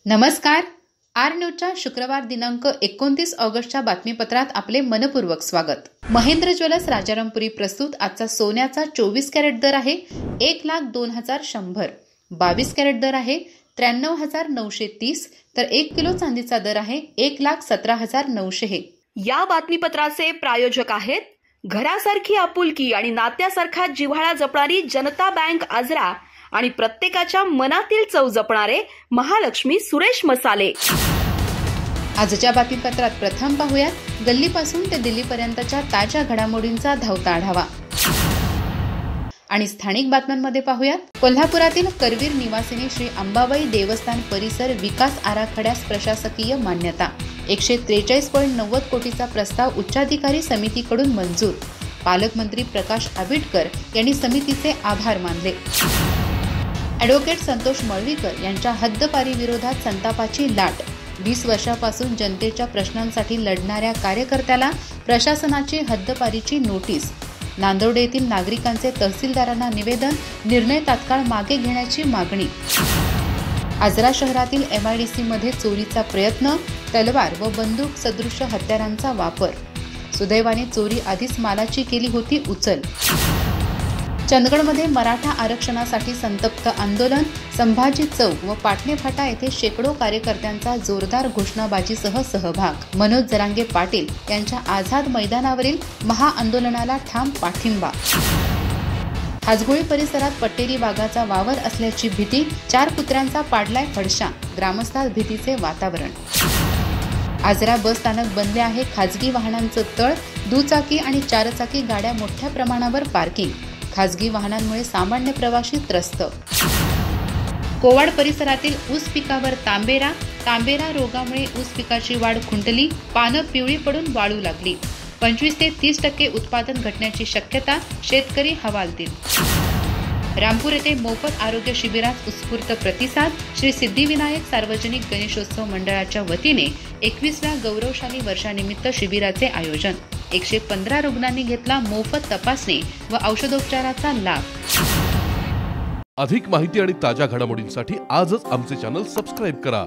नमस्कार. आर न्यूजच्या शुक्रवार दिनांक 29 ऑगस्टच्या बातमीपत्रात आपले मनपूर्वक स्वागत. महेंद्र ज्वेलर्स राजारामपुरी प्रस्तुत आजचा सोन्याचा 24 कॅरेट दर आहे 1,02,100. 22 कॅरेट दर आहे 93,930. तर 1 किलो चांदीचा दर आहे 1,17,900. या बातमीपत्राचे प्रायोजक आहेत घरासारखी आपुलकी आणि नात्यासारखा जिव्हाळा जपणारी जनता बँक आजरा आणि प्रत्येकाच्या मनातील चव जपणारे महालक्ष्मी सुरेश मसाले. आजच्या बातमीपत्रात प्रथम पाहूयात गल्लीपासून ते दिल्लीपर्यंतच्या ताज्या घडामोडींचा धावता आढावा. आणि स्थानिक बातम्यांमध्ये पाहूयात कोल्हापुरातील करवीर निवासिनी श्री अंबाबाई देवस्थान परिसर विकास आराखड्यास प्रशासकीय मान्यता. 143.90 कोटीचा प्रस्ताव उच्चाधिकारी समितीकडून मंजूर. पालकमंत्री प्रकाश आबिटकर यांनी समितीचे आभार मानले. ॲडव्होकेट संतोष मळवीकर यांच्या हद्दपारी विरोधात संतापाची लाट. 20 वर्षापासून जनतेच्या प्रश्नांसाठी लढणाऱ्या कार्यकर्त्याला प्रशासनाची हद्दपारीची नोटीस. नांदोडे येथील नागरिकांचे तहसीलदारांना निवेदन. निर्णय तात्काळ मागे घेण्याची मागणी. आजरा शहरातील MIDC मध्ये चोरीचा प्रयत्न. तलवार व बंदूक सदृश हत्यारांचा वापर. सुदैवाने चोरी आधीच मालाची केली होती उचल. चंदगडमध्ये मराठा आरक्षणासाठी संतप्त आंदोलन. संभाजी चौक व पाटणे फाटा येथे शेकडो कार्यकर्त्यांचा जोरदार घोषणाबाजीसह सहभाग. मनोज जरांगे पाटील यांच्या आझाद मैदानावरील महाआंदोलनाला ठाम पाठिंबा. हाजगोळी परिसरात पट्टेरी वाघाचा वावर असल्याची भीती. 4 कुत्र्यांचा पाडलाय फडशा. ग्रामस्थात भीतीचे वातावरण. आजरा बस स्थानक बनले आहे खाजगी वाहनांचं तळ. दुचाकी आणि 4 चाकी गाड्या मोठ्या प्रमाणावर पार्किंग. खाजगी वाहनांमुळे सामान्य प्रवासी त्रस्त. कोवाड परिसरातील ऊस पिकावर तांबेरा रोगामुळे ऊस पिकाची वाढ खुंटली. पानं पिवळी पडून वाळू लागली. 25 ते 30% उत्पादन घटण्याची शक्यता. शेतकरी हवालदिल. रामपूर येथे मोफत आरोग्य शिबिरास उत्स्फूर्त प्रतिसाद. श्री सिद्धिविनायक सार्वजनिक गणेशोत्सव मंडळाच्या वतीने 21व्या गौरवशाली वर्षानिमित्त शिबिराचे आयोजन. 115 रुग्णांनी घेतला मोफत तपासणी व औषधोपचाराचा लाभ. अधिक माहिती आणि ताज्या घडामोडींसाठी आजच आमचे चॅनल सबस्क्राईब करा.